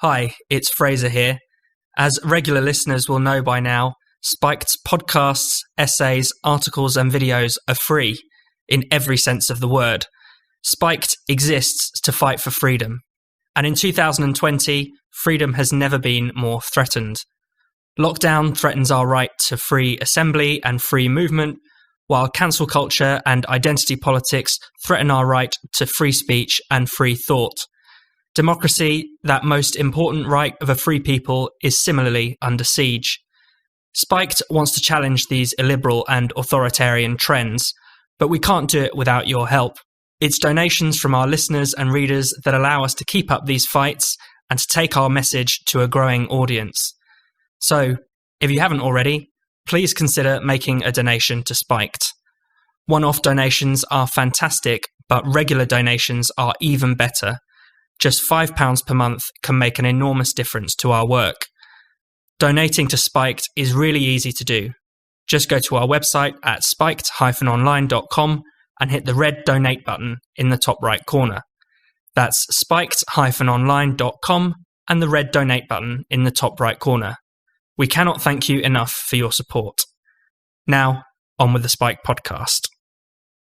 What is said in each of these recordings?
Hi, it's Fraser here. As regular listeners will know by now, Spiked's podcasts, essays, articles and videos are free, in every sense of the word. Spiked exists to fight for freedom. And in 2020, freedom has never been more threatened. Lockdown threatens our right to free assembly and free movement, while cancel culture and identity politics threaten our right to free speech and free thought. Democracy, that most important right of a free people, is similarly under siege. Spiked wants to challenge these illiberal and authoritarian trends, but we can't do it without your help. It's donations from our listeners and readers that allow us to keep up these fights and to take our message to a growing audience. So, if you haven't already, please consider making a donation to Spiked. One-off donations are fantastic, but regular donations are even better. Just £5 per month can make an enormous difference to our work. Donating to Spiked is really easy to do. Just go to our website at spiked-online.com and hit the red donate button in the top right corner. That's spiked-online.com and the red donate button in the top right corner. We cannot thank you enough for your support. Now, on with the Spiked podcast.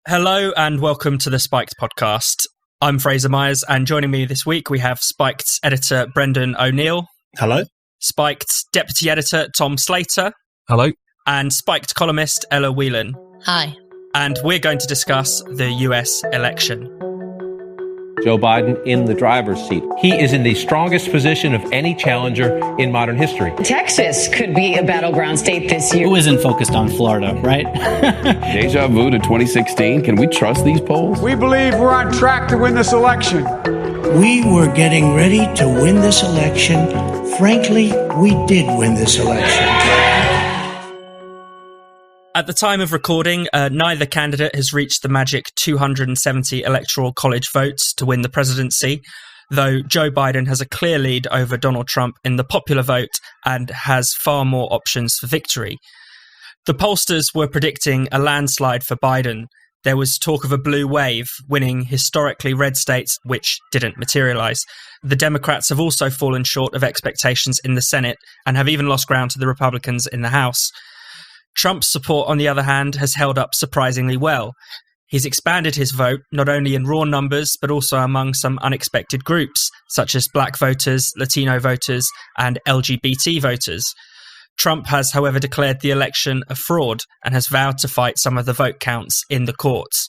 Hello and welcome to the Spiked podcast. I'm Fraser Myers, and joining me this week we have Spiked's editor Brendan O'Neill. Hello. Spiked's deputy editor Tom Slater. Hello. And Spiked columnist Ella Whelan. Hi. And we're going to discuss the US election. Joe Biden in the driver's seat. He is in the strongest position of any challenger in modern history. Texas could be a battleground state this year. Who isn't focused on Florida, right? Deja vu to 2016. Can we trust these polls? We believe we're on track to win this election. We were getting ready to win this election. Frankly, we did win this election. At the time of recording, neither candidate has reached the magic 270 electoral college votes to win the presidency, though Joe Biden has a clear lead over Donald Trump in the popular vote and has far more options for victory. The pollsters were predicting a landslide for Biden. There was talk of a blue wave, winning historically red states, which didn't materialise. The Democrats have also fallen short of expectations in the Senate and have even lost ground to the Republicans in the House. Trump's support, on the other hand, has held up surprisingly well. He's expanded his vote not only in raw numbers, but also among some unexpected groups, such as black voters, Latino voters, and LGBT voters. Trump has, however, declared the election a fraud and has vowed to fight some of the vote counts in the courts.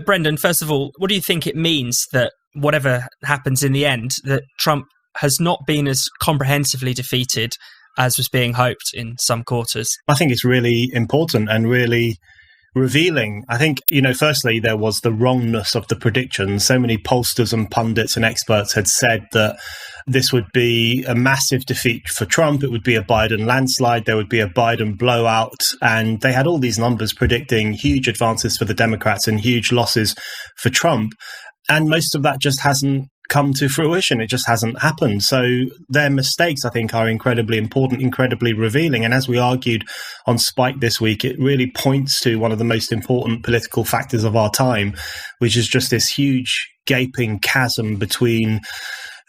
Brendan, first of all, what do you think it means that whatever happens in the end, that Trump has not been as comprehensively defeated as was being hoped in some quarters? I think it's really important and really revealing. I think, firstly, there was the wrongness of the predictions. So many pollsters and pundits and experts had said that this would be a massive defeat for Trump. It would be a Biden landslide. There would be a Biden blowout. And they had all these numbers predicting huge advances for the Democrats and huge losses for Trump. And most of that just hasn't come to fruition. It just hasn't happened. So their mistakes, I think, are incredibly important, incredibly revealing. And as we argued on Spike this week, it really points to one of the most important political factors of our time, which is just this huge gaping chasm between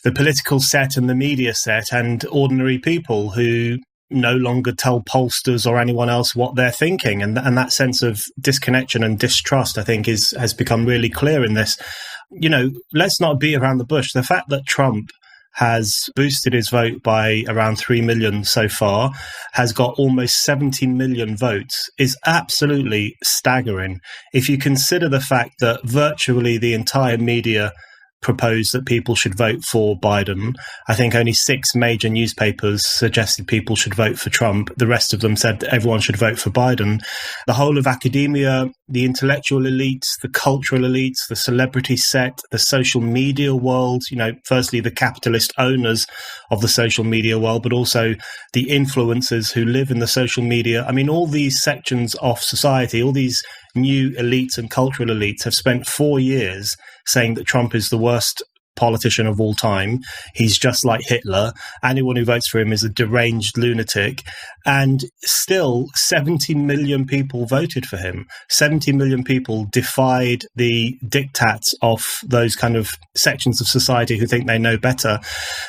the political set and the media set and ordinary people who no longer tell pollsters or anyone else what they're thinking. And that sense of disconnection and distrust, I think, has become really clear in this. Let's not beat around the bush. The fact that Trump has boosted his vote by around 3 million so far, has got almost 17 million votes, is absolutely staggering. If you consider the fact that virtually the entire media proposed that people should vote for Biden. I think only 6 major newspapers suggested people should vote for Trump. The rest of them said that everyone should vote for Biden. The whole of academia, the intellectual elites, the cultural elites, the celebrity set, the social media world, firstly, the capitalist owners of the social media world, but also the influencers who live in the social media. I mean, all these sections of society, all these new elites and cultural elites have spent 4 years saying that Trump is the worst politician of all time. He's just like Hitler. Anyone who votes for him is a deranged lunatic. And still, 70 million people voted for him. 70 million people defied the diktats of those kind of sections of society who think they know better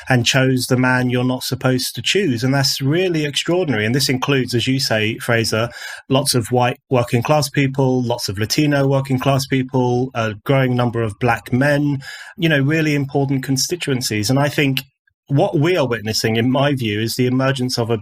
and chose the man you're not supposed to choose. And that's really extraordinary. And this includes, as you say, Fraser, lots of white working class people, lots of Latino working class people, a growing number of black men, really important constituencies. And I think what we are witnessing, in my view, is the emergence of a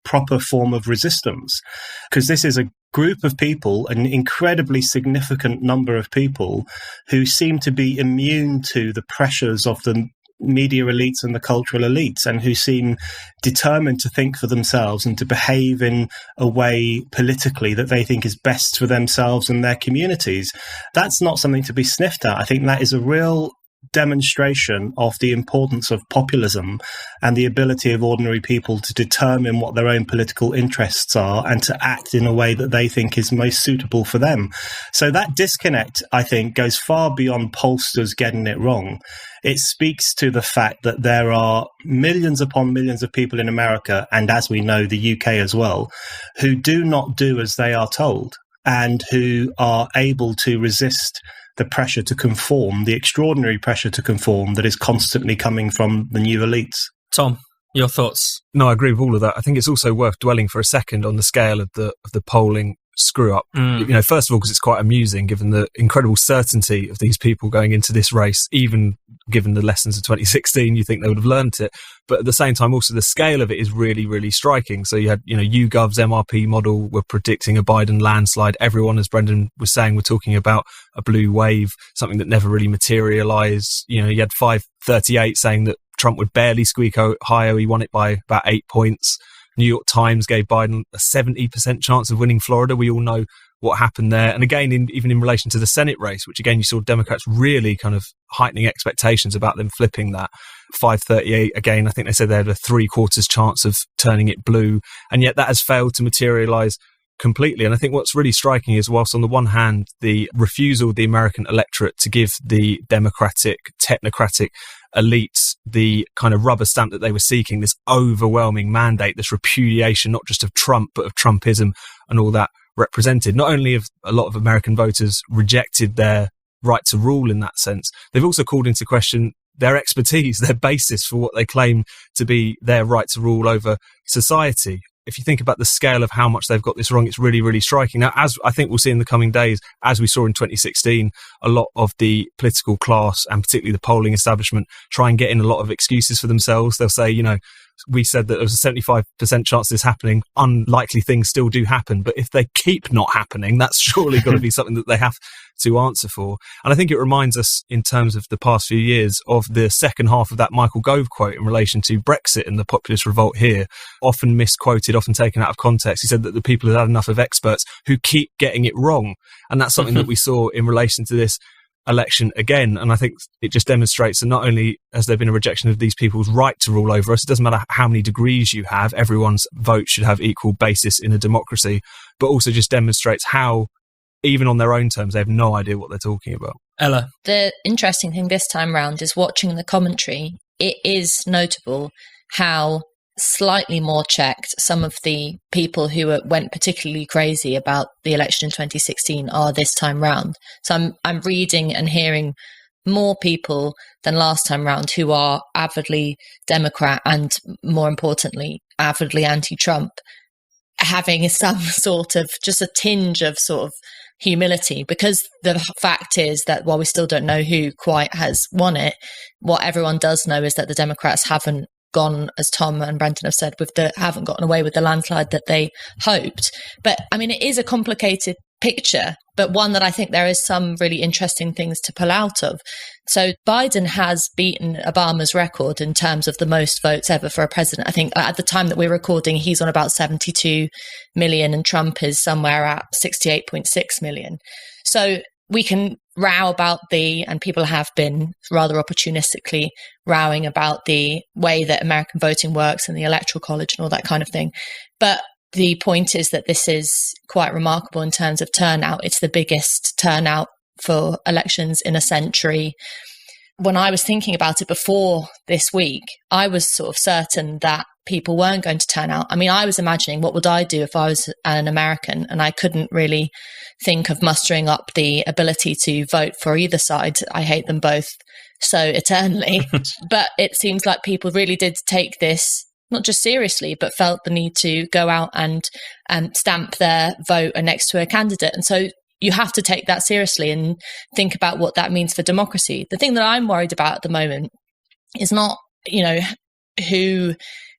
proper form of resistance, because this is a group of people, an incredibly significant number of people who seem to be immune to the pressures of the media elites and the cultural elites, and who seem determined to think for themselves and to behave in a way politically that they think is best for themselves and their communities. That's not something to be sniffed at. I think that is a real demonstration of the importance of populism and the ability of ordinary people to determine what their own political interests are and to act in a way that they think is most suitable for them. So that disconnect, I think, goes far beyond pollsters getting it wrong. It speaks to the fact that there are millions upon millions of people in America, and as we know, the UK as well, who do not do as they are told and who are able to resist the pressure to conform, the extraordinary pressure to conform that is constantly coming from the new elites. Tom, your thoughts? No, I agree with all of that. I think it's also worth dwelling for a second on the scale of the polling screw up. First of all, because it's quite amusing given the incredible certainty of these people going into this race, even given the lessons of 2016, you think they would have learned it. But at the same time, also the scale of it is really, really striking. So you had, YouGov's MRP model were predicting a Biden landslide. Everyone, as Brendan was saying, were talking about a blue wave, something that never really materialized. You had 538 saying that Trump would barely squeak Ohio. He won it by about 8 points. New York Times gave Biden a 70% chance of winning Florida. We all know what happened there. And again, even in relation to the Senate race, which again, you saw Democrats really kind of heightening expectations about them flipping that. 538, again, I think they said they had a 3/4 chance of turning it blue. And yet that has failed to materialize completely. And I think what's really striking is, whilst on the one hand, the refusal of the American electorate to give the democratic, technocratic elites the kind of rubber stamp that they were seeking, this overwhelming mandate, this repudiation, not just of Trump, but of Trumpism and all that represented. Not only have a lot of American voters rejected their right to rule in that sense, they've also called into question their expertise, their basis for what they claim to be their right to rule over society. If you think about the scale of how much they've got this wrong, it's really, really striking. Now, as I think we'll see in the coming days, as we saw in 2016, a lot of the political class and particularly the polling establishment try and get in a lot of excuses for themselves. They'll say, we said that there was a 75% chance of this happening. Unlikely things still do happen. But if they keep not happening, that's surely got to be something that they have to answer for. And I think it reminds us, in terms of the past few years, of the second half of that Michael Gove quote in relation to Brexit and the populist revolt here, often misquoted, often taken out of context. He said that the people had had enough of experts who keep getting it wrong. And that's something that we saw in relation to this election again. And I think it just demonstrates that not only has there been a rejection of these people's right to rule over us, it doesn't matter how many degrees you have, everyone's vote should have equal basis in a democracy, but also just demonstrates how, even on their own terms, they have no idea what they're talking about. Ella? The interesting thing this time round is watching the commentary. It is notable how slightly more checked some of the people who went particularly crazy about the election in 2016 are this time round. So I'm reading and hearing more people than last time round who are avidly Democrat and, more importantly, avidly anti-Trump, having some sort of just a tinge of sort of humility, because the fact is that while we still don't know who quite has won it, what everyone does know is that the Democrats haven't gone, as Tom and Brendan have said, haven't gotten away with the landslide that they hoped. But I mean, it is a complicated picture, but one that I think there is some really interesting things to pull out of. So Biden has beaten Obama's record in terms of the most votes ever for a president. I think at the time that we're recording, he's on about 72 million and Trump is somewhere at 68.6 million. So we can row about and people have been rather opportunistically rowing about the way that American voting works and the Electoral College and all that kind of thing. But the point is that this is quite remarkable in terms of turnout. It's the biggest turnout for elections in a century. when I was thinking about it before this week, I was sort of certain that people weren't going to turn out. I mean, I was imagining, what would I do if I was an American? And I couldn't really think of mustering up the ability to vote for either side. I hate them both so eternally. But it seems like people really did take this not just seriously, but felt the need to go out and stamp their vote next to a candidate. And so you have to take that seriously and think about what that means for democracy. The thing that I'm worried about at the moment is not, who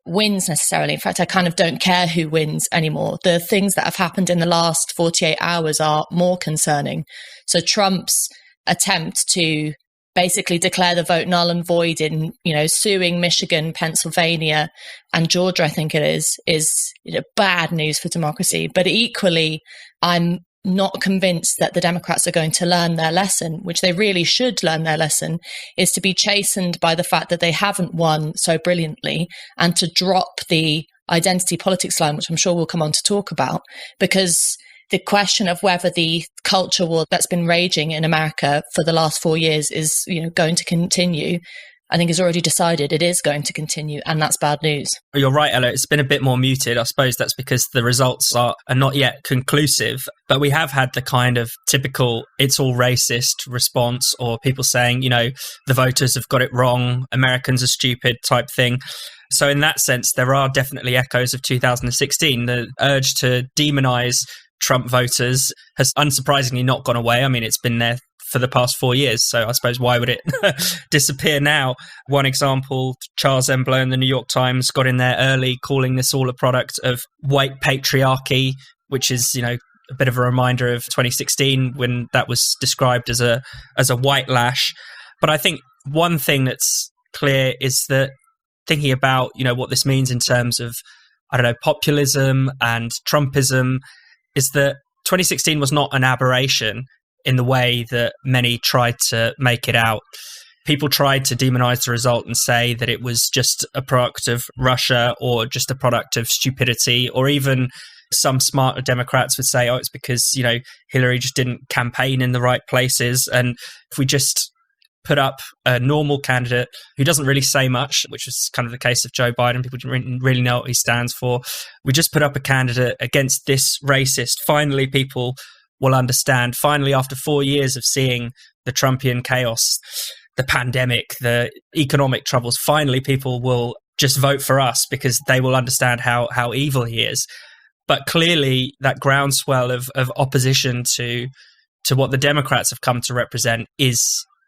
wins necessarily. In fact, I kind of don't care who wins anymore. The things that have happened in the last 48 hours are more concerning. So Trump's attempt to basically declare the vote null and void in, suing Michigan, Pennsylvania, and Georgia, I think it is bad news for democracy. But equally, I'm not convinced that the Democrats are going to learn their lesson, which they really should learn their lesson, is to be chastened by the fact that they haven't won so brilliantly and to drop the identity politics line, which I'm sure we'll come on to talk about, because the question of whether the culture war that's been raging in America for the last 4 years is, going to continue, I think is already decided. It is going to continue, and that's bad news. You're right, Ella. It's been a bit more muted. I suppose that's because the results are not yet conclusive. But we have had the kind of typical "it's all racist" response, or people saying, the voters have got it wrong, Americans are stupid type thing. So in that sense, there are definitely echoes of 2016. The urge to demonize Trump voters has unsurprisingly not gone away. I mean, it's been there for the past 4 years. So I suppose, why would it disappear now? One example, Charles Embleau in the New York Times got in there early, calling this all a product of white patriarchy, which is, a bit of a reminder of 2016 when that was described as a white lash. But I think one thing that's clear is that thinking about, what this means in terms of, populism and Trumpism, is that 2016 was not an aberration in the way that many tried to make it out. People tried to demonize the result and say that it was just a product of Russia or just a product of stupidity, or even some smarter Democrats would say, it's because, Hillary just didn't campaign in the right places. And if we just put up a normal candidate who doesn't really say much, which is kind of the case of Joe Biden, people didn't really know what he stands for. We just put up a candidate against this racist. Finally, people will understand. Finally, after 4 years of seeing the Trumpian chaos, the pandemic, the economic troubles, finally people will just vote for us because they will understand how evil he is. But clearly that groundswell of opposition to what the Democrats have come to represent is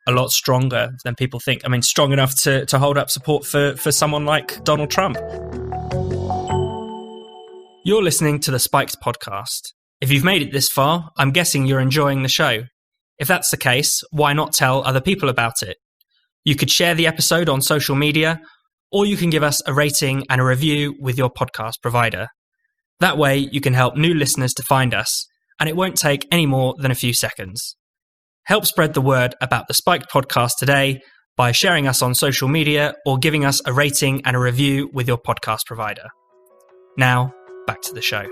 a lot stronger than people think. I mean, strong enough to hold up support for someone like Donald Trump. You're listening to the Spiked podcast. If you've made it this far, I'm guessing you're enjoying the show. If that's the case, why not tell other people about it? You could share the episode on social media, or you can give us a rating and a review with your podcast provider. That way, you can help new listeners to find us, and it won't take any more than a few seconds. Help spread the word about the Spiked podcast today by sharing us on social media or giving us a rating and a review with your podcast provider. Now, back to the show.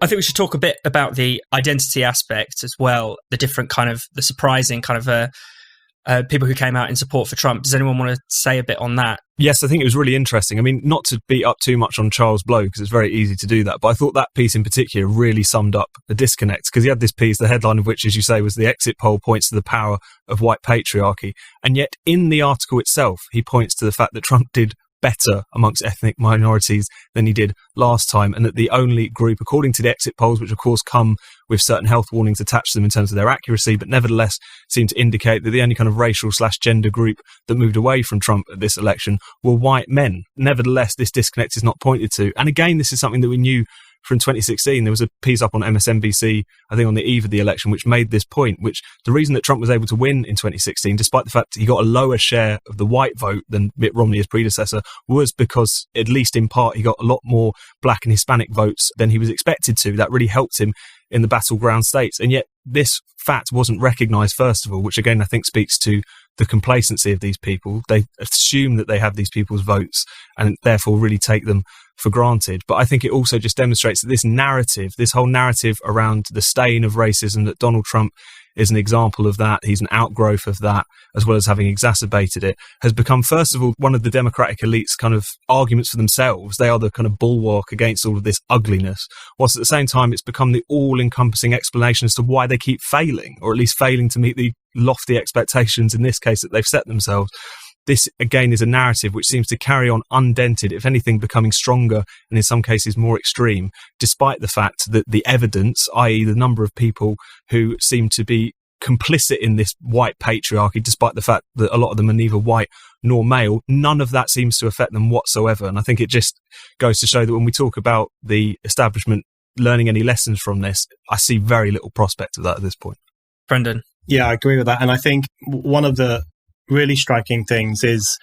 I think we should talk a bit about the identity aspect as well, the different kind of, the surprising kind of people who came out in support for Trump. Does anyone want to say a bit on that? Yes, I think it was really interesting. I mean, not to beat up too much on Charles Blow, because it's very easy to do that, but I thought that piece in particular really summed up the disconnect, because he had this piece, the headline of which, as you say, was "The exit poll points to the power of white patriarchy." And yet in the article itself, he points to the fact that Trump did better amongst ethnic minorities than he did last time, and that the only group, according to the exit polls, which of course come with certain health warnings attached to them in terms of their accuracy, but nevertheless seem to indicate that the only kind of racial/gender group that moved away from Trump at this election were white men. Nevertheless, this disconnect is not pointed to. And again, this is something that we knew from 2016. There was a piece up on MSNBC, I think on the eve of the election, which made this point, which the reason that Trump was able to win in 2016, despite the fact he got a lower share of the white vote than Mitt Romney, his predecessor, was because, at least in part, he got a lot more black and Hispanic votes than he was expected to. That really helped him in the battleground states. And yet this fact wasn't recognised, first of all, which again I think speaks to the complacency of these people. They assume that they have these people's votes and therefore really take them for granted. But I think it also just demonstrates that this narrative, this whole narrative around the stain of racism, that Donald Trump is an example of that, he's an outgrowth of that, as well as having exacerbated it, has become, first of all, one of the Democratic elite's kind of arguments for themselves. They are the kind of bulwark against all of this ugliness, whilst at the same time it's become the all-encompassing explanation as to why they keep failing, or at least failing to meet the lofty expectations, in this case, that they've set themselves. This, again, is a narrative which seems to carry on undented, if anything, becoming stronger and in some cases more extreme, despite the fact that the evidence, i.e. the number of people who seem to be complicit in this white patriarchy, despite the fact that a lot of them are neither white nor male, none of that seems to affect them whatsoever. And I think it just goes to show that when we talk about the establishment learning any lessons from this, I see very little prospect of that at this point. Brendan? Yeah, I agree with that. And I think one of the really striking things is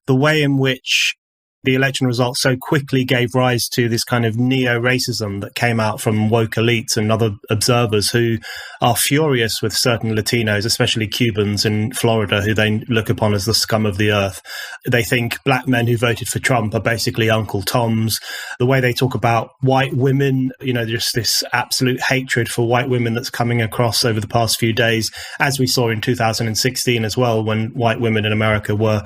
the way in which the election results so quickly gave rise to this kind of neo-racism that came out from woke elites and other observers who are furious with certain Latinos, especially Cubans in Florida, who they look upon as the scum of the earth. They think black men who voted for Trump are basically Uncle Toms. The way they talk about white women, just this absolute hatred for white women that's coming across over the past few days, as we saw in 2016 as well, when white women in America were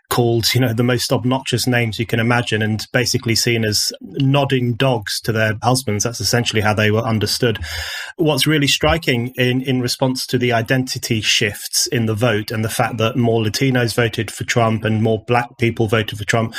called, the most obnoxious names you can imagine, and basically seen as nodding dogs to their husbands. That's essentially how they were understood. What's really striking in response to the identity shifts in the vote and the fact that more Latinos voted for Trump and more black people voted for Trump,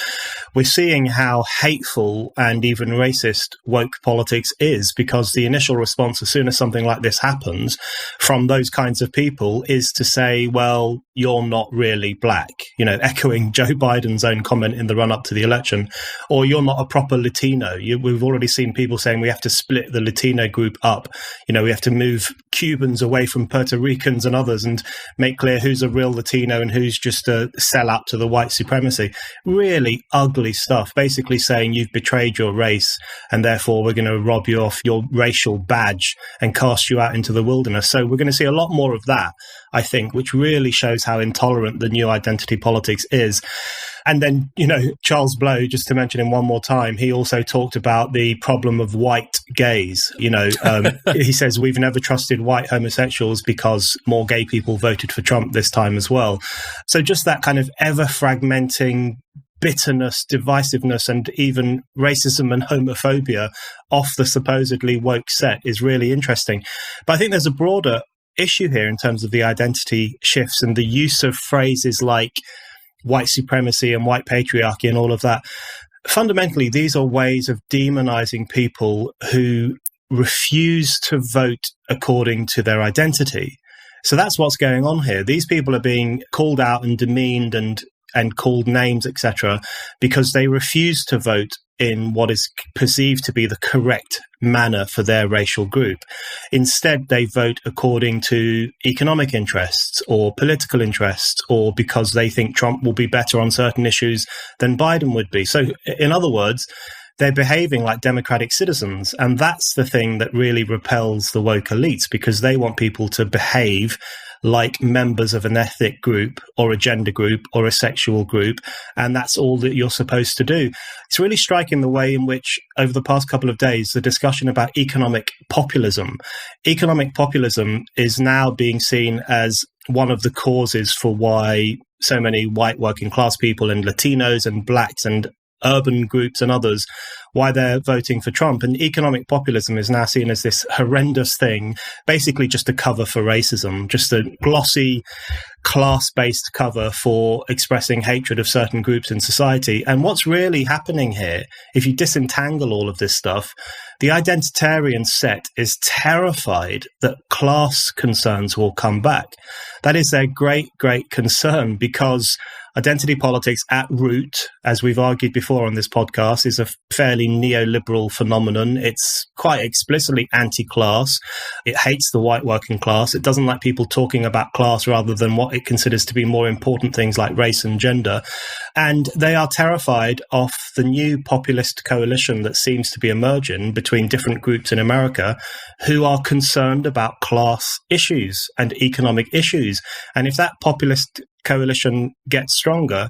we're seeing how hateful and even racist woke politics is, because the initial response as soon as something like this happens from those kinds of people is to say, well, you're not really black, echoing Joe Biden's own comment in the run-up to the election, or you're not a proper Latino. We've already seen people saying we have to split the Latino group up. We have to move Cubans away from Puerto Ricans and others and make clear who's a real Latino and who's just a sellout to the white supremacy. Really ugly stuff, basically saying you've betrayed your race and therefore we're going to rob you of your racial badge and cast you out into the wilderness. So we're going to see a lot more of that, I think, which really shows how intolerant the new identity politics is. And then, Charles Blow, just to mention him one more time, he also talked about the problem of white gays. He says we've never trusted white homosexuals because more gay people voted for Trump this time as well. So just that kind of ever-fragmenting bitterness, divisiveness, and even racism and homophobia off the supposedly woke set is really interesting. But I think there's a broader issue here in terms of the identity shifts and the use of phrases like white supremacy and white patriarchy and all of that. Fundamentally, these are ways of demonizing people who refuse to vote according to their identity. So that's what's going on here. These people are being called out and demeaned and called names, etc., because they refuse to vote in what is perceived to be the correct manner for their racial group. Instead, they vote according to economic interests or political interests, or because they think Trump will be better on certain issues than Biden would be. So, in other words, they're behaving like democratic citizens. And that's the thing that really repels the woke elites, because they want people to behave like members of an ethnic group or a gender group or a sexual group. And that's all that you're supposed to do. It's really striking the way in which, over the past couple of days, the discussion about economic populism is now being seen as one of the causes for why so many white working class people and Latinos and blacks and urban groups and others, why they're voting for Trump. And economic populism is now seen as this horrendous thing, basically just a cover for racism, just a glossy, class-based cover for expressing hatred of certain groups in society. And what's really happening here, if you disentangle all of this stuff, the identitarian set is terrified that class concerns will come back. That is their great, great concern, because identity politics at root, as we've argued before on this podcast, is a fairly neoliberal phenomenon. It's quite explicitly anti-class. It hates the white working class. It doesn't like people talking about class rather than what it considers to be more important things like race and gender. And they are terrified of the new populist coalition that seems to be emerging between different groups in America who are concerned about class issues and economic issues. And if that populist coalition gets stronger,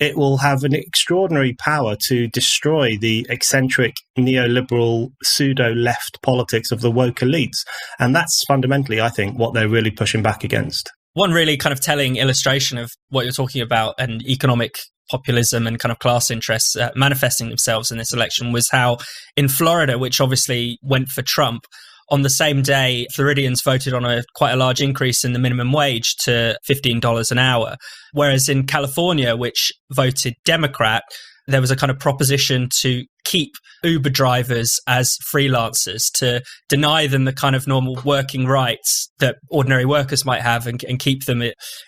it will have an extraordinary power to destroy the eccentric neoliberal pseudo-left politics of the woke elites. And that's fundamentally, I think, what they're really pushing back against. One really kind of telling illustration of what you're talking about and economic populism and kind of class interests manifesting themselves in this election was how in Florida, which obviously went for Trump, on the same day, Floridians voted on quite a large increase in the minimum wage to $15 an hour. Whereas in California, which voted Democrat, there was a kind of proposition to keep Uber drivers as freelancers, to deny them the kind of normal working rights that ordinary workers might have and keep them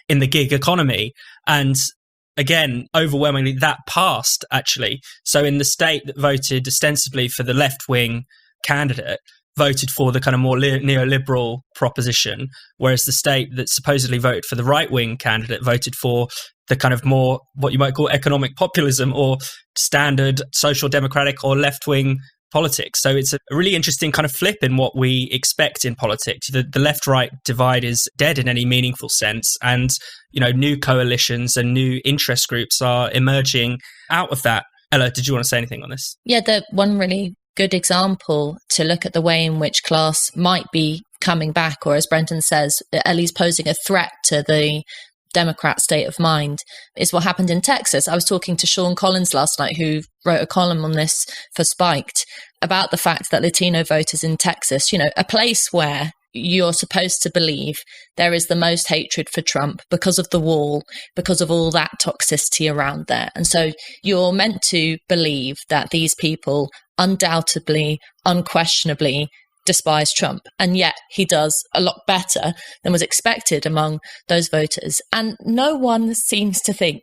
in the gig economy. And again, overwhelmingly, that passed, actually. So in the state that voted ostensibly for the left-wing candidate, voted for the kind of more neoliberal proposition, whereas the state that supposedly voted for the right-wing candidate voted for the kind of more what you might call economic populism or standard social democratic or left-wing politics. So it's a really interesting kind of flip in what we expect in politics. The left-right divide is dead in any meaningful sense, and new coalitions and new interest groups are emerging out of that. Ella, did you want to say anything on this? Yeah, the one really good example to look at the way in which class might be coming back, or as Brenton says, at least posing a threat to the Democrat state of mind, is what happened in Texas. I was talking to Sean Collins last night, who wrote a column on this for Spiked, about the fact that Latino voters in Texas, a place where you're supposed to believe there is the most hatred for Trump because of the wall, because of all that toxicity around there. And so you're meant to believe that these people undoubtedly, unquestionably despise Trump. And yet he does a lot better than was expected among those voters. And no one seems to think,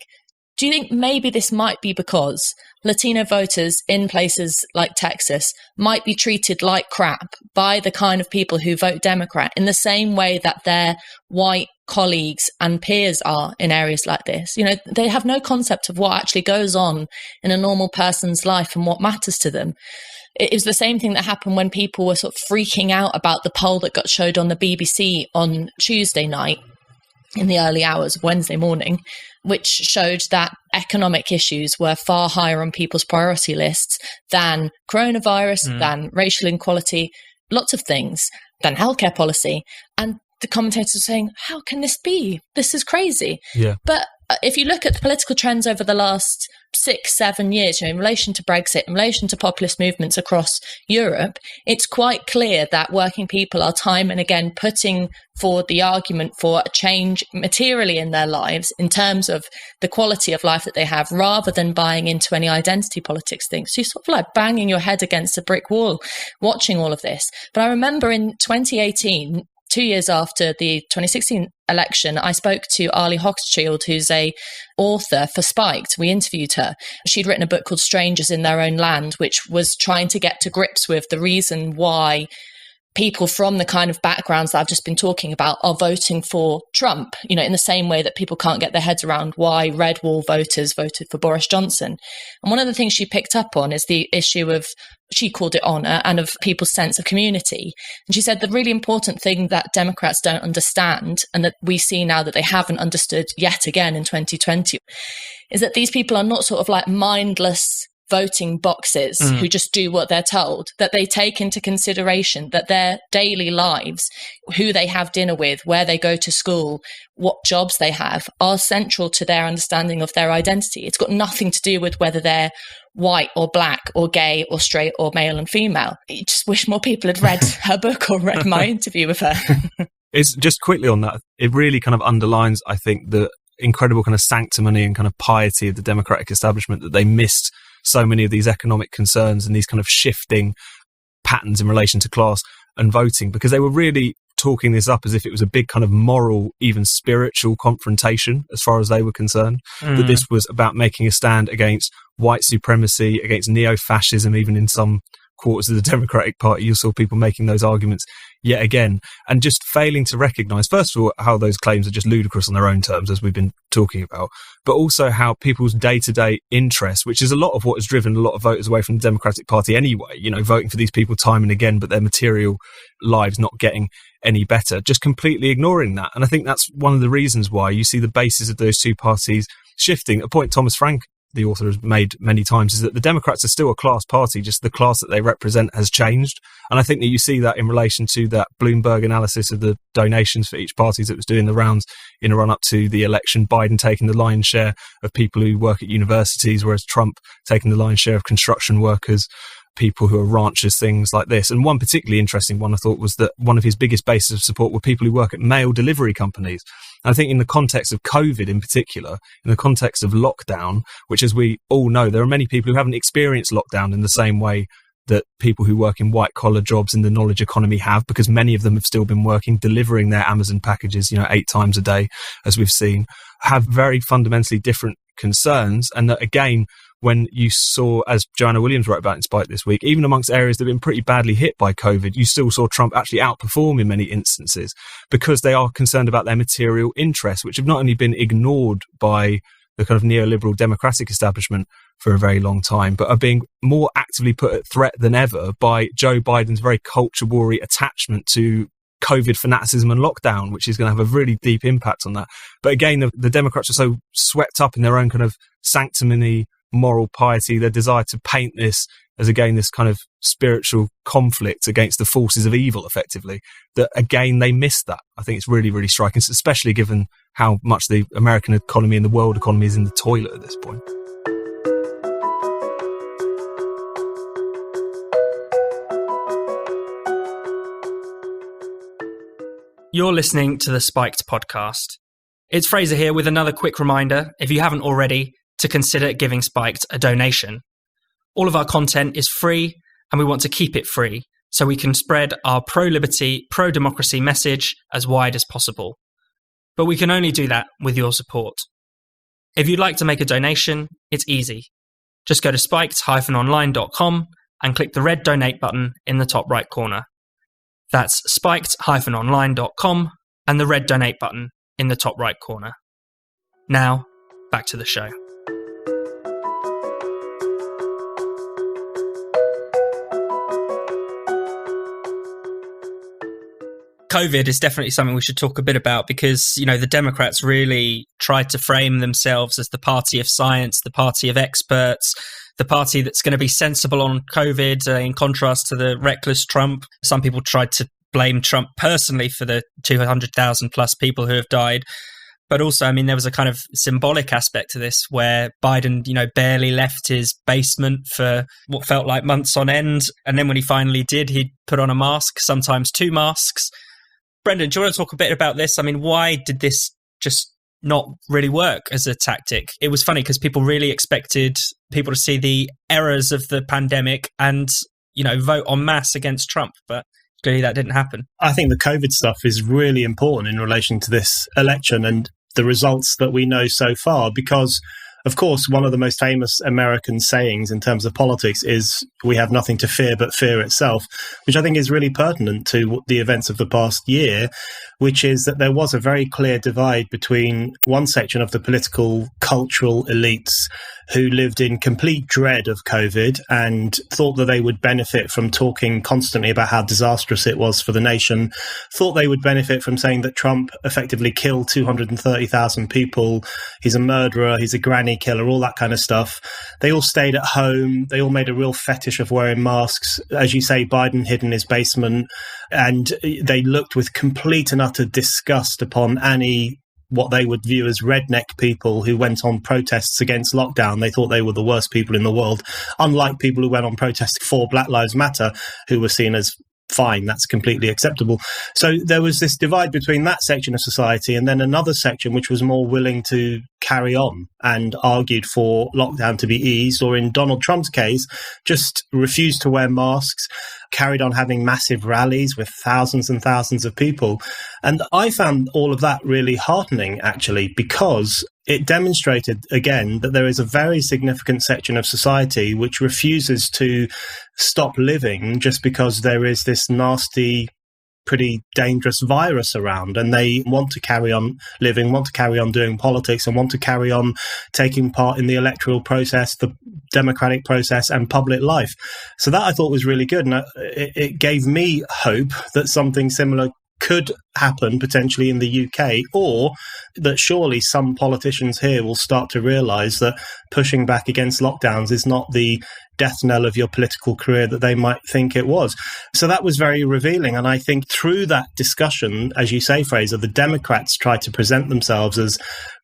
do you think maybe this might be because Latino voters in places like Texas might be treated like crap by the kind of people who vote Democrat in the same way that their white colleagues and peers are in areas like this? They have no concept of what actually goes on in a normal person's life and what matters to them. It was the same thing that happened when people were sort of freaking out about the poll that got showed on the BBC on Tuesday night in the early hours of Wednesday morning, which showed that economic issues were far higher on people's priority lists than coronavirus, than racial inequality, lots of things, than healthcare policy. And the commentators were saying, how can this be? This is crazy. Yeah. But if you look at the political trends over the last 6-7 years, in relation to Brexit, in relation to populist movements across Europe, it's quite clear that working people are time and again putting forward the argument for a change materially in their lives in terms of the quality of life that they have, rather than buying into any identity politics things. So you're sort of like banging your head against a brick wall watching all of this. But I remember in 2018, 2 years after the 2016 election, I spoke to Ali Hochschild, who's a author for Spiked. We interviewed her. She'd written a book called Strangers in Their Own Land, which was trying to get to grips with the reason why people from the kind of backgrounds that I've just been talking about are voting for Trump, in the same way that people can't get their heads around why red wall voters voted for Boris Johnson. And one of the things she picked up on is the issue of, she called it honour, and of people's sense of community. And she said the really important thing that Democrats don't understand, and that we see now that they haven't understood yet again in 2020, is that these people are not sort of like mindless voting boxes who just do what they're told, that they take into consideration that their daily lives, who they have dinner with, where they go to school, what jobs they have, are central to their understanding of their identity. It's got nothing to do with whether they're white or black or gay or straight or male and female. I just wish more people had read her book or read my interview with her. It's just quickly on that. It really kind of underlines, I think, the incredible kind of sanctimony and kind of piety of the Democratic establishment, that they missed so many of these economic concerns and these kind of shifting patterns in relation to class and voting, because they were really talking this up as if it was a big kind of moral, even spiritual confrontation as far as they were concerned, that this was about making a stand against white supremacy, against neo-fascism, even in some quarters of the Democratic Party. You saw people making those arguments yet again, and just failing to recognise, first of all, how those claims are just ludicrous on their own terms, as we've been talking about, but also how people's day-to-day interest, which is a lot of what has driven a lot of voters away from the Democratic Party anyway, voting for these people time and again, but their material lives not getting any better, just completely ignoring that. And I think that's one of the reasons why you see the basis of those two parties shifting. A point Thomas Frank, the author, has made many times, is that the Democrats are still a class party, just the class that they represent has changed. And I think that you see that in relation to that Bloomberg analysis of the donations for each party that was doing the rounds in a run-up to the election, Biden taking the lion's share of people who work at universities, whereas Trump taking the lion's share of construction workers, people who are ranchers, things like this. And one particularly interesting one, I thought, was that one of his biggest bases of support were people who work at mail delivery companies. And I think in the context of COVID in particular, in the context of lockdown, which, as we all know, there are many people who haven't experienced lockdown in the same way that people who work in white-collar jobs in the knowledge economy have, because many of them have still been working, delivering their Amazon packages, 8 times a day, as we've seen, have very fundamentally different concerns. And that, again, when you saw, as Joanna Williams wrote about in Spike this week, even amongst areas that have been pretty badly hit by COVID, you still saw Trump actually outperform in many instances because they are concerned about their material interests, which have not only been ignored by the kind of neoliberal democratic establishment for a very long time, but are being more actively put at threat than ever by Joe Biden's very culture war-y attachment to COVID fanaticism and lockdown, which is going to have a really deep impact on that. But again, the Democrats are so swept up in their own kind of sanctimony, moral piety, their desire to paint this as, again, this kind of spiritual conflict against the forces of evil, effectively, that, again, they miss that. I think it's really, really striking, especially given how much the American economy and the world economy is in the toilet at this point. You're listening to the Spiked podcast. It's Fraser here with another quick reminder, if you haven't already, to consider giving Spiked a donation. All of our content is free, and we want to keep it free, so we can spread our pro-liberty, pro-democracy message as wide as possible. But we can only do that with your support. If you'd like to make a donation, it's easy. Just go to spiked-online.com and click the red donate button in the top right corner. That's spiked-online.com and the red donate button in the top right corner. Now, back to the show. COVID is definitely something we should talk a bit about because, the Democrats really tried to frame themselves as the party of science, the party of experts, the party that's going to be sensible on COVID, in contrast to the reckless Trump. Some people tried to blame Trump personally for the 200,000 plus people who have died. But also, there was a kind of symbolic aspect to this where Biden, barely left his basement for what felt like months on end. And then when he finally did, he'd put on a mask, sometimes 2 masks. Brendan, do you want to talk a bit about this? Why did this just not really work as a tactic? It was funny because people really expected people to see the errors of the pandemic and, vote en masse against Trump. But clearly that didn't happen. I think the COVID stuff is really important in relation to this election and the results that we know so far, because, of course, one of the most famous American sayings in terms of politics is we have nothing to fear but fear itself, which I think is really pertinent to the events of the past year, which is that there was a very clear divide between one section of the political, cultural elites who lived in complete dread of COVID and thought that they would benefit from talking constantly about how disastrous it was for the nation, thought they would benefit from saying that Trump effectively killed 230,000 people, he's a murderer, he's a granny killer, all that kind of stuff. They all stayed at home. They all made a real fetish of wearing masks. As you say, Biden hid in his basement, and they looked with complete and utter disgust upon any what they would view as redneck people who went on protests against lockdown. They thought they were the worst people in the world, unlike people who went on protests for Black Lives Matter, who were seen as fine, that's completely acceptable. So there was this divide between that section of society and then another section which was more willing to carry on and argued for lockdown to be eased, or in Donald Trump's case, just refused to wear masks carried on having massive rallies with thousands and thousands of people. And I found all of that really heartening, actually, because it demonstrated, again, that there is a very significant section of society which refuses to stop living just because there is this nasty, pretty dangerous virus around, and they want to carry on living, want to carry on doing politics, and want to carry on taking part in the electoral process, the democratic process, and public life. So that I thought was really good, and it gave me hope that something similar could happen potentially in the UK, or that surely some politicians here will start to realise that pushing back against lockdowns is not the death knell of your political career that they might think it was. So that was very revealing. And I think through that discussion, as you say, Fraser, the Democrats tried to present themselves as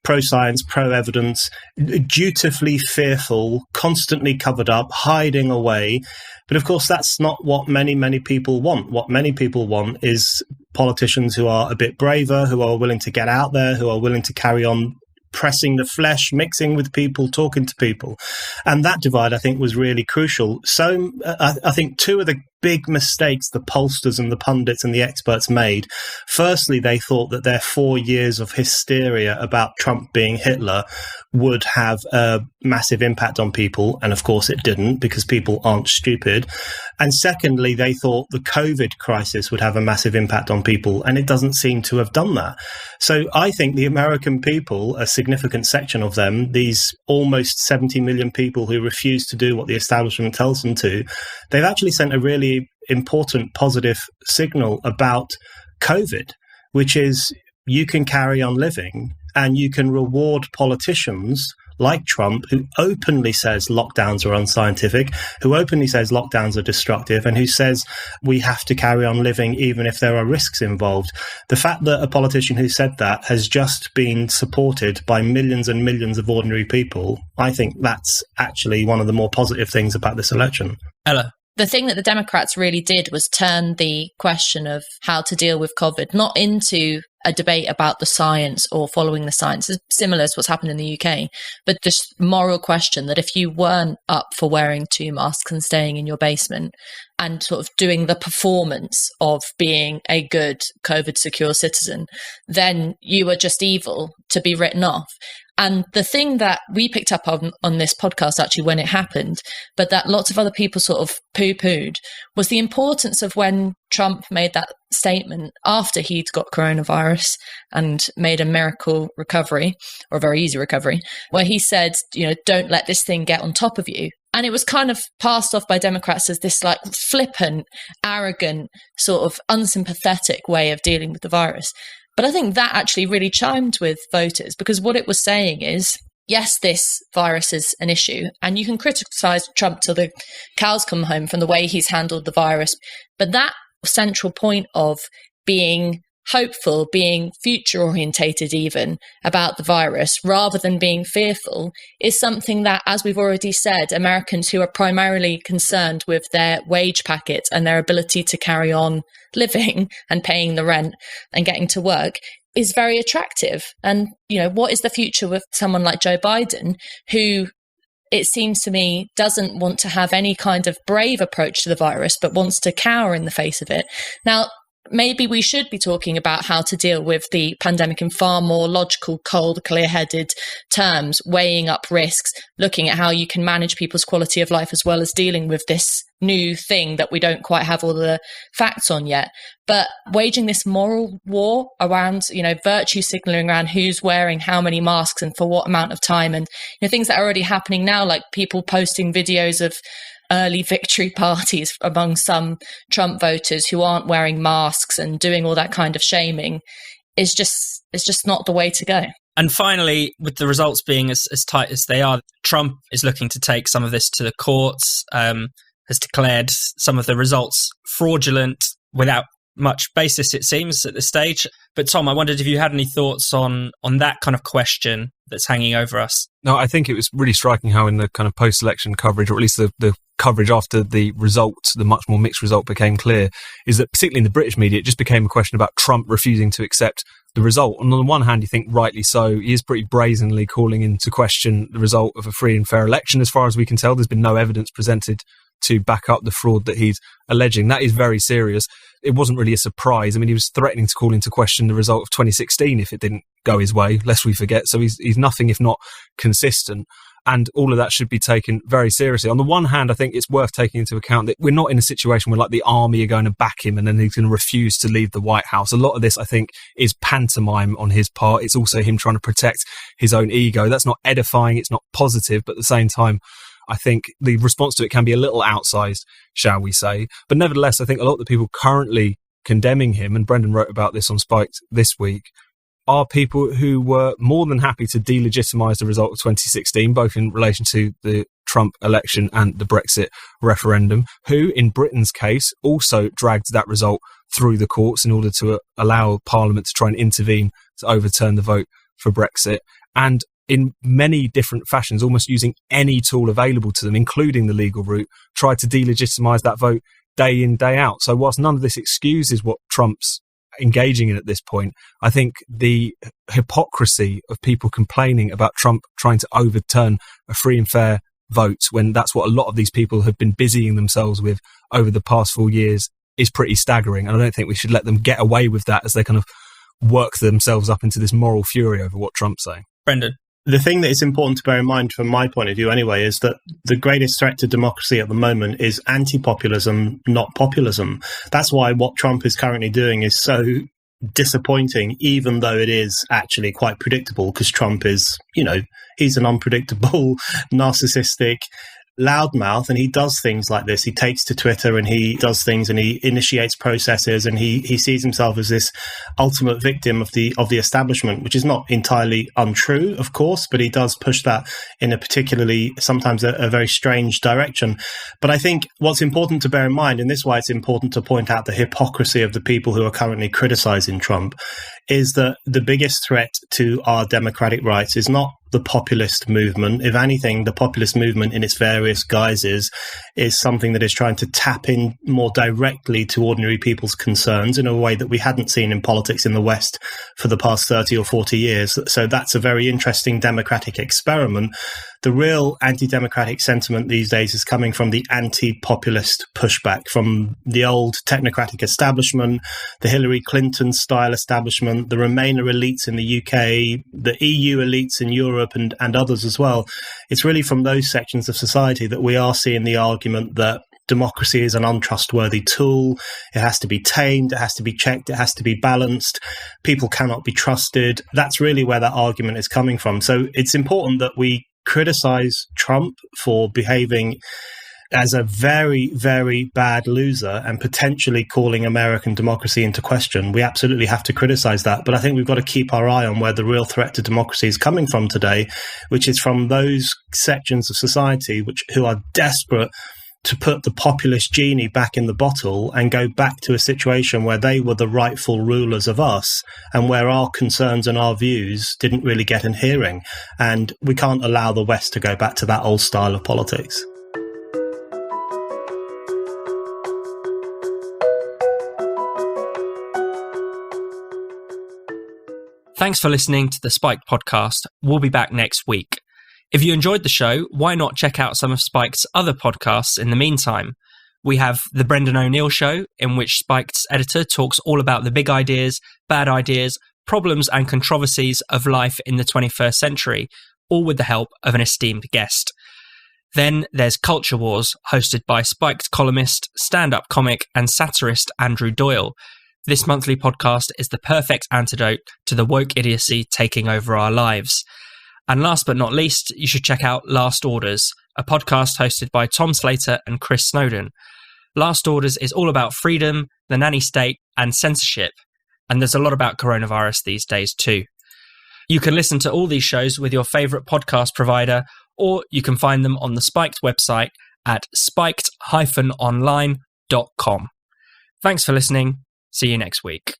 pro-science, pro-evidence, dutifully fearful, constantly covered up, hiding away. But of course, that's not what many, many people want. What many people want is politicians who are a bit braver, who are willing to get out there, who are willing to carry on pressing the flesh, mixing with people, talking to people. And that divide, I think, was really crucial. So I think two of the big mistakes the pollsters and the pundits and the experts made. Firstly, they thought that their 4 years of hysteria about Trump being Hitler would have a massive impact on people. And of course it didn't, because people aren't stupid. And secondly, they thought the COVID crisis would have a massive impact on people. And it doesn't seem to have done that. So I think the American people, a significant section of them, these almost 70 million people who refuse to do what the establishment tells them to, they've actually sent a really important positive signal about COVID, which is you can carry on living and you can reward politicians like Trump, who openly says lockdowns are unscientific, who openly says lockdowns are destructive, and who says we have to carry on living even if there are risks involved. The fact that a politician who said that has just been supported by millions and millions of ordinary people, I think that's actually one of the more positive things about this election. Ella? The thing that the Democrats really did was turn the question of how to deal with COVID not into a debate about the science or following the science, similar to what's happened in the UK, but this moral question that if you weren't up for wearing 2 masks and staying in your basement and sort of doing the performance of being a good COVID secure citizen, then you were just evil to be written off. And the thing that we picked up on this podcast actually when it happened, but that lots of other people sort of poo-pooed, was the importance of when Trump made that statement after he'd got coronavirus and made a miracle recovery, or a very easy recovery, where he said, don't let this thing get on top of you. And it was kind of passed off by Democrats as this like flippant, arrogant, sort of unsympathetic way of dealing with the virus. But I think that actually really chimed with voters, because what it was saying is, yes, this virus is an issue, and you can criticize Trump till the cows come home from the way he's handled the virus. But that central point of being hopeful, being future orientated even about the virus, rather than being fearful, is something that, as we've already said, Americans who are primarily concerned with their wage packet and their ability to carry on living and paying the rent and getting to work is very attractive. And, what is the future with someone like Joe Biden, who it seems to me doesn't want to have any kind of brave approach to the virus, but wants to cower in the face of it? Now, maybe we should be talking about how to deal with the pandemic in far more logical, cold, clear-headed terms, weighing up risks, looking at how you can manage people's quality of life, as well as dealing with this new thing that we don't quite have all the facts on yet. But waging this moral war around, virtue signaling around who's wearing how many masks and for what amount of time, and things that are already happening now, like people posting videos of early victory parties among some Trump voters who aren't wearing masks and doing all that kind of shaming, is just not the way to go. And finally, with the results being as tight as they are, Trump is looking to take some of this to the courts, has declared some of the results fraudulent without much basis, it seems, at this stage. But Tom, I wondered if you had any thoughts on that kind of question that's hanging over us. No, I think it was really striking how in the kind of post-election coverage, or at least the coverage after the result, the much more mixed result became clear, is that particularly in the British media, it just became a question about Trump refusing to accept the result. And on the one hand, you think rightly so, he is pretty brazenly calling into question the result of a free and fair election. As far as we can tell, there's been no evidence presented to back up the fraud that he's alleging. That is very serious. It wasn't really a surprise. I mean, he was threatening to call into question the result of 2016 if it didn't go his way, lest we forget. So he's nothing if not consistent. And all of that should be taken very seriously. On the one hand, I think it's worth taking into account that we're not in a situation where like the army are going to back him and then he's going to refuse to leave the White House. A lot of this, I think, is pantomime on his part. It's also him trying to protect his own ego. That's not edifying. It's not positive. But at the same time, I think the response to it can be a little outsized, shall we say. But nevertheless, I think a lot of the people currently condemning him, and Brendan wrote about this on Spiked this week, are people who were more than happy to delegitimise the result of 2016, both in relation to the Trump election and the Brexit referendum, who, in Britain's case, also dragged that result through the courts in order to allow Parliament to try and intervene to overturn the vote for Brexit. And in many different fashions, almost using any tool available to them, including the legal route, tried to delegitimise that vote day in, day out. So whilst none of this excuses what Trump's engaging in at this point, I think the hypocrisy of people complaining about Trump trying to overturn a free and fair vote, when that's what a lot of these people have been busying themselves with over the past 4 years, is pretty staggering. And I don't think we should let them get away with that as they kind of work themselves up into this moral fury over what Trump's saying. Brendan? The thing that is important to bear in mind from my point of view anyway is that the greatest threat to democracy at the moment is anti-populism, not populism. That's why what Trump is currently doing is so disappointing, even though it is actually quite predictable, because Trump is, he's an unpredictable, narcissistic loudmouth, and he does things like this. He takes to Twitter and he does things and he initiates processes, and he sees himself as this ultimate victim of the establishment, which is not entirely untrue, of course, but he does push that in a particularly, sometimes a very strange direction. But I think what's important to bear in mind, and this is why it's important to point out the hypocrisy of the people who are currently criticizing Trump, is that the biggest threat to our democratic rights is not the populist movement. If anything, the populist movement in its various guises is something that is trying to tap in more directly to ordinary people's concerns in a way that we hadn't seen in politics in the West for the past 30 or 40 years. So that's a very interesting democratic experiment. The real anti-democratic sentiment these days is coming from the anti-populist pushback from the old technocratic establishment, the Hillary Clinton style establishment, the Remainer elites in the UK, the EU elites in Europe and others as well. It's really from those sections of society that we are seeing the argument that democracy is an untrustworthy tool. It has to be tamed. It has to be checked. It has to be balanced. People cannot be trusted. That's really where that argument is coming from. So it's important that we criticize Trump for behaving as a very, very bad loser and potentially calling American democracy into question. We absolutely have to criticize that. But I think we've got to keep our eye on where the real threat to democracy is coming from today, which is from those sections of society who are desperate to put the populist genie back in the bottle and go back to a situation where they were the rightful rulers of us and where our concerns and our views didn't really get an hearing. And we can't allow the West to go back to that old style of politics. Thanks for listening to the Spiked podcast. We'll be back next week. If you enjoyed the show, why not check out some of Spiked's other podcasts in the meantime? We have The Brendan O'Neill Show, in which Spiked's editor talks all about the big ideas, bad ideas, problems and controversies of life in the 21st century, all with the help of an esteemed guest. Then there's Culture Wars, hosted by Spiked columnist, stand-up comic and satirist Andrew Doyle. This monthly podcast is the perfect antidote to the woke idiocy taking over our lives. And last but not least, you should check out Last Orders, a podcast hosted by Tom Slater and Chris Snowden. Last Orders is all about freedom, the nanny state, and censorship. And there's a lot about coronavirus these days too. You can listen to all these shows with your favourite podcast provider, or you can find them on the Spiked website at spiked-online.com. Thanks for listening. See you next week.